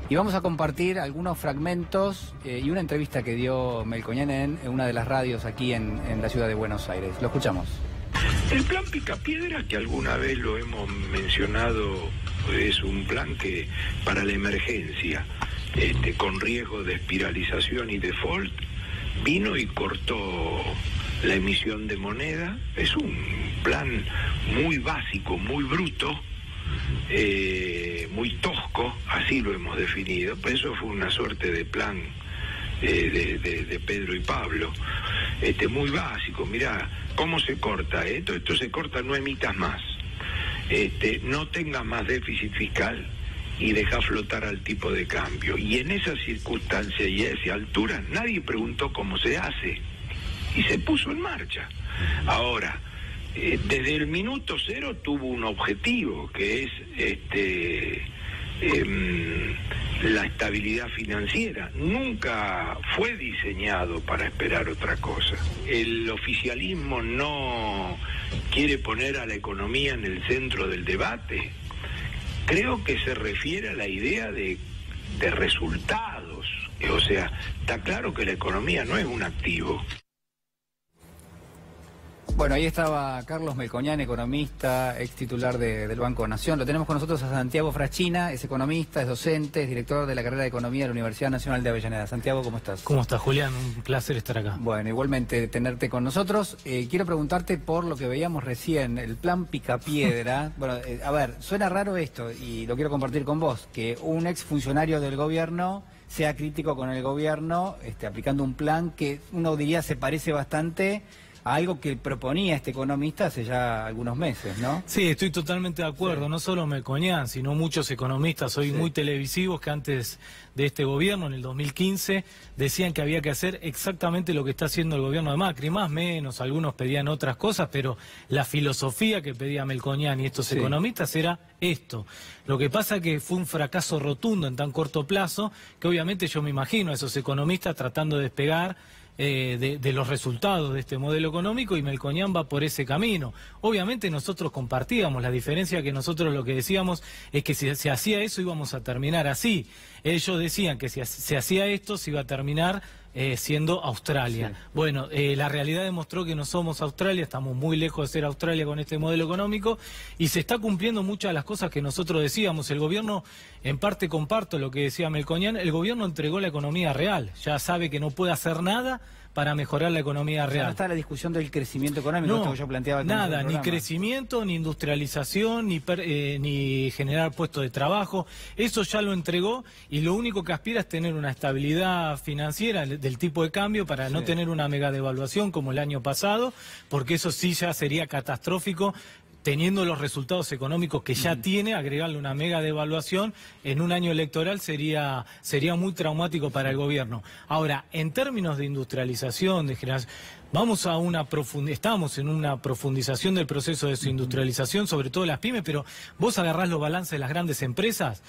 Y vamos a compartir algunos fragmentos y una entrevista que dio Melconian en una de las radios aquí en la ciudad de Buenos Aires. Lo escuchamos. El plan Picapiedra, que alguna vez lo hemos mencionado, es un plan que para la emergencia, con riesgo de espiralización y default, vino y cortó la emisión de moneda. Es un plan muy básico, muy bruto, muy tosco, así lo hemos definido. Pues eso fue una suerte de plan de Pedro y Pablo, muy básico. Mirá cómo se corta esto se corta: no emitas más, no tengas más déficit fiscal y deja flotar al tipo de cambio. Y en esa circunstancia y a esa altura nadie preguntó cómo se hace y se puso en marcha. Ahora, desde el minuto cero tuvo un objetivo, que es la estabilidad financiera. Nunca fue diseñado para esperar otra cosa. El oficialismo no quiere poner a la economía en el centro del debate. Creo que se refiere a la idea de resultados. O sea, está claro que la economía no es un activo. Bueno, ahí estaba Carlos Melconian, economista, ex titular del Banco Nación. Lo tenemos con nosotros a Santiago Fraschina, es economista, es docente, es director de la carrera de Economía de la Universidad Nacional de Avellaneda. Santiago, ¿cómo estás? ¿Cómo estás, Julián? Un placer estar acá. Bueno, igualmente tenerte con nosotros. Quiero preguntarte por lo que veíamos recién, el plan Picapiedra. Bueno, a ver, suena raro esto y lo quiero compartir con vos, que un ex funcionario del gobierno sea crítico con el gobierno, aplicando un plan que uno diría se parece bastante a algo que proponía este economista hace ya algunos meses, ¿no? Sí, estoy totalmente de acuerdo. Sí. No solo Melconian, sino muchos economistas hoy muy televisivos que antes de este gobierno, en el 2015, decían que había que hacer exactamente lo que está haciendo el gobierno de Macri, más o menos, algunos pedían otras cosas, pero la filosofía que pedía Melconian y estos economistas era esto. Lo que pasa que fue un fracaso rotundo en tan corto plazo, que obviamente yo me imagino a esos economistas tratando de despegar de los resultados de este modelo económico, y Melconian va por ese camino. Obviamente nosotros compartíamos la diferencia, que nosotros lo que decíamos es que si se hacía eso íbamos a terminar así. Ellos decían que si se hacía esto se iba a terminar siendo Australia. Sí. Bueno, la realidad demostró que no somos Australia, estamos muy lejos de ser Australia con este modelo económico, y se está cumpliendo muchas de las cosas que nosotros decíamos. El gobierno, en parte comparto lo que decía Melconian, el gobierno entregó la economía real, ya sabe que no puede hacer nada para mejorar la economía real. No está la discusión del crecimiento económico, no, que yo planteaba. Nada, ni crecimiento, ni industrialización, ni generar puestos de trabajo. Eso ya lo entregó, y lo único que aspira es tener una estabilidad financiera del tipo de cambio para no tener una mega devaluación como el año pasado, porque eso sí ya sería catastrófico. teniendo los resultados económicos que ya tiene, agregarle una mega devaluación en un año electoral sería muy traumático para el gobierno. Ahora, en términos de industrialización, de generación, estamos en una profundización del proceso de desindustrialización, sobre todo las pymes, pero vos agarrás los balances de las grandes empresas,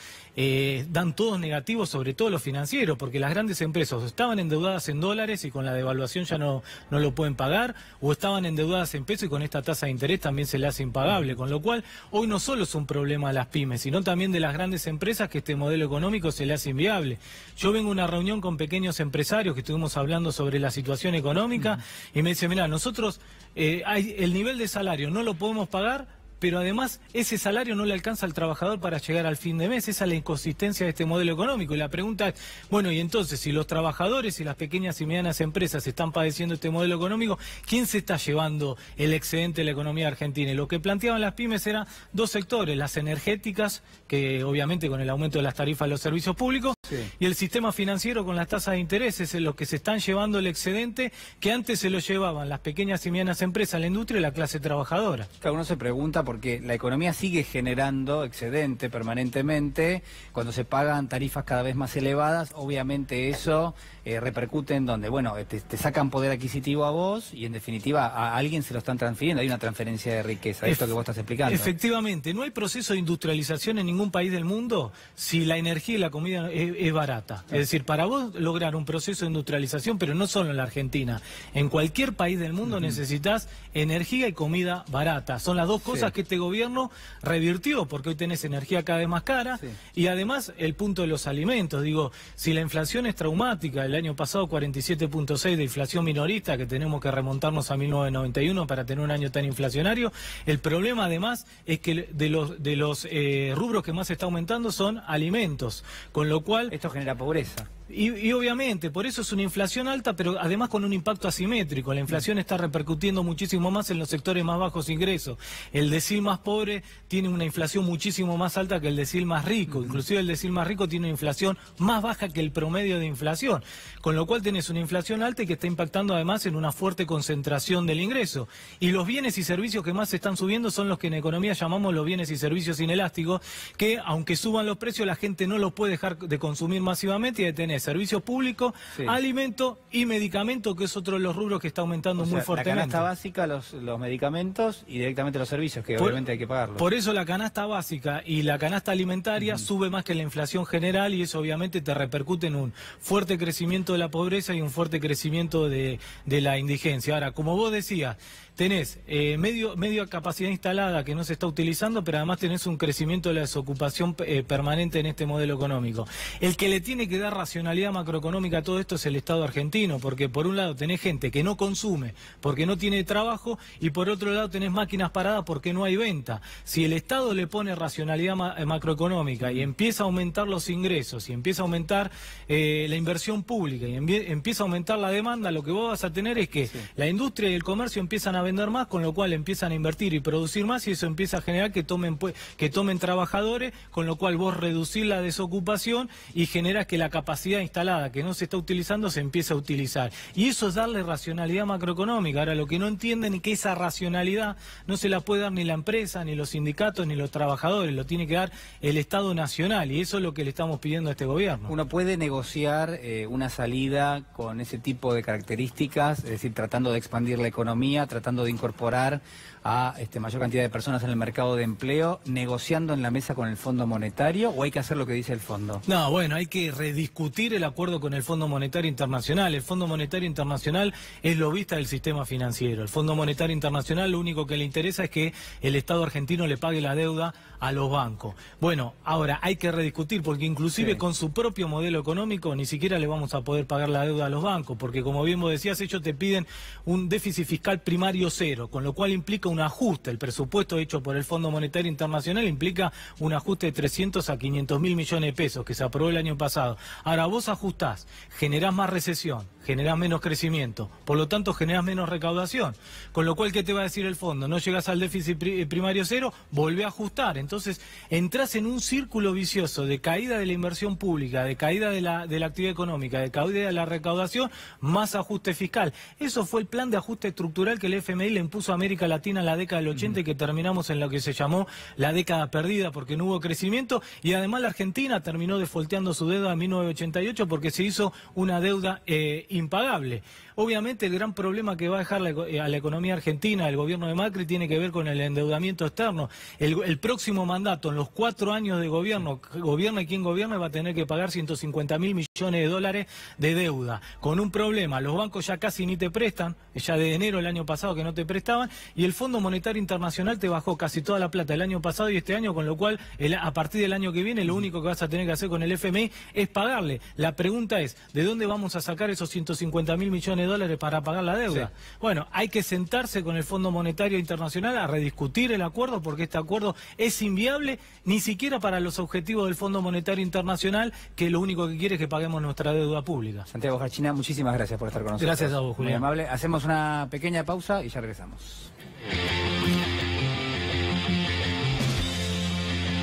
dan todos negativos, sobre todo los financieros, porque las grandes empresas estaban endeudadas en dólares y con la devaluación ya no lo pueden pagar, o estaban endeudadas en pesos y con esta tasa de interés también se le hace impagable, con lo cual hoy no solo es un problema de las pymes, sino también de las grandes empresas que este modelo económico se le hace inviable. Yo vengo a una reunión con pequeños empresarios que estuvimos hablando sobre la situación económica y me dice, mira, nosotros el nivel de salario no lo podemos pagar, pero además ese salario no le alcanza al trabajador para llegar al fin de mes. Esa es la inconsistencia de este modelo económico. Y la pregunta es, bueno, y entonces, si los trabajadores y las pequeñas y medianas empresas están padeciendo este modelo económico, ¿quién se está llevando el excedente de la economía argentina? Y lo que planteaban las pymes eran dos sectores, las energéticas, que obviamente con el aumento de las tarifas de los servicios públicos, y el sistema financiero con las tasas de interés, es los que se están llevando el excedente que antes se lo llevaban las pequeñas y medianas empresas, la industria y la clase trabajadora. Claro, uno se pregunta porque la economía sigue generando excedente permanentemente, cuando se pagan tarifas cada vez más elevadas, obviamente eso repercute en donde, bueno, te sacan poder adquisitivo a vos y en definitiva a alguien se lo están transfiriendo, hay una transferencia de riqueza, esto que vos estás explicando. Efectivamente, no hay proceso de industrialización en ningún país del mundo si la energía y la comida es barata. Es decir, para vos lograr un proceso de industrialización, pero no solo en la Argentina, en cualquier país del mundo necesitas energía y comida barata. Son las dos cosas que este gobierno revirtió, porque hoy tenés energía cada vez más cara y además el punto de los alimentos. Digo, si la inflación es traumática, el año pasado 47.6 de inflación minorista, que tenemos que remontarnos a 1991 para tener un año tan inflacionario, el problema además es que de los rubros que más está aumentando son alimentos, con lo cual esto genera pobreza. Y obviamente, por eso es una inflación alta, pero además con un impacto asimétrico. La inflación está repercutiendo muchísimo más en los sectores más bajos ingresos. El decil más pobre tiene una inflación muchísimo más alta que el decil más rico. Inclusive el decil más rico tiene una inflación más baja que el promedio de inflación. Con lo cual tenés una inflación alta y que está impactando además en una fuerte concentración del ingreso. Y los bienes y servicios que más se están subiendo son los que en economía llamamos los bienes y servicios inelásticos, que aunque suban los precios la gente no los puede dejar de consumir masivamente y de tener servicios públicos, alimento y medicamento, que es otro de los rubros que está aumentando muy fuertemente. La canasta básica, los medicamentos y directamente los servicios, que obviamente hay que pagarlos. Por eso la canasta básica y la canasta alimentaria sube más que la inflación general y eso obviamente te repercute en un fuerte crecimiento de la pobreza y un fuerte crecimiento de la indigencia. Ahora, como vos decías, tenés medio capacidad instalada que no se está utilizando, pero además tenés un crecimiento de la desocupación permanente en este modelo económico. El que le tiene que dar racionalidad macroeconómica a todo esto es el Estado argentino, porque por un lado tenés gente que no consume porque no tiene trabajo y por otro lado tenés máquinas paradas porque no hay venta. Si el Estado le pone racionalidad macroeconómica y empieza a aumentar los ingresos y empieza a aumentar la inversión pública y empieza a aumentar la demanda, lo que vos vas a tener es que la industria y el comercio empiezan a vender más, con lo cual empiezan a invertir y producir más y eso empieza a generar que tomen trabajadores, con lo cual vos reducís la desocupación y generás que la capacidad instalada que no se está utilizando se empieza a utilizar. Y eso es darle racionalidad macroeconómica. Ahora, lo que no entienden es que esa racionalidad no se la puede dar ni la empresa, ni los sindicatos, ni los trabajadores, lo tiene que dar el Estado Nacional y eso es lo que le estamos pidiendo a este gobierno. ¿Uno puede negociar una salida con ese tipo de características, es decir, tratando de expandir la economía, tratando de incorporar a mayor cantidad de personas en el mercado de empleo, negociando en la mesa con el Fondo Monetario, o hay que hacer lo que dice el Fondo? No, bueno, hay que rediscutir el acuerdo con el Fondo Monetario Internacional. El Fondo Monetario Internacional es lobista del sistema financiero. El Fondo Monetario Internacional lo único que le interesa es que el Estado argentino le pague la deuda a los bancos. Bueno, ahora hay que rediscutir porque inclusive con su propio modelo económico ni siquiera le vamos a poder pagar la deuda a los bancos, porque como bien vos decías, ellos te piden un déficit fiscal primario cero, con lo cual implica un ajuste. El presupuesto hecho por el Fondo Monetario Internacional implica un ajuste de 300 a 500 mil millones de pesos que se aprobó el año pasado. Ahora vos ajustás, generás más recesión, generás menos crecimiento, por lo tanto generás menos recaudación, con lo cual ¿qué te va a decir el fondo? No llegás al déficit primario cero, volvé a ajustar. Entonces entras en un círculo vicioso de caída de la inversión pública, de caída de la actividad económica, de caída de la recaudación, más ajuste fiscal. Eso fue el plan de ajuste estructural que el FMI FMI le impuso a América Latina en la década del 80 y que terminamos en lo que se llamó la década perdida porque no hubo crecimiento, y además la Argentina terminó defolteando su deuda en 1988 porque se hizo una deuda impagable. Obviamente el gran problema que va a dejar a la economía argentina el gobierno de Macri tiene que ver con el endeudamiento externo. El próximo mandato, en los 4 años de gobierno, gobierne quien gobierne, va a tener que pagar 150.000 millones de dólares de deuda. Con un problema, los bancos ya casi ni te prestan, ya de enero del año pasado que no te prestaban, y el Fondo Monetario Internacional te bajó casi toda la plata el año pasado y este año, con lo cual a partir del año que viene lo único que vas a tener que hacer con el FMI es pagarle. La pregunta es, ¿de dónde vamos a sacar esos 150.000 millones de dólares para pagar la deuda? Sí. Bueno, hay que sentarse con el Fondo Monetario Internacional a rediscutir el acuerdo, porque este acuerdo es inviable ni siquiera para los objetivos del Fondo Monetario Internacional, que lo único que quiere es que paguemos nuestra deuda pública. Santiago Farchina, muchísimas gracias por estar con nosotros. Gracias a vos, Julián. Muy amable. Hacemos una pequeña pausa y ya regresamos.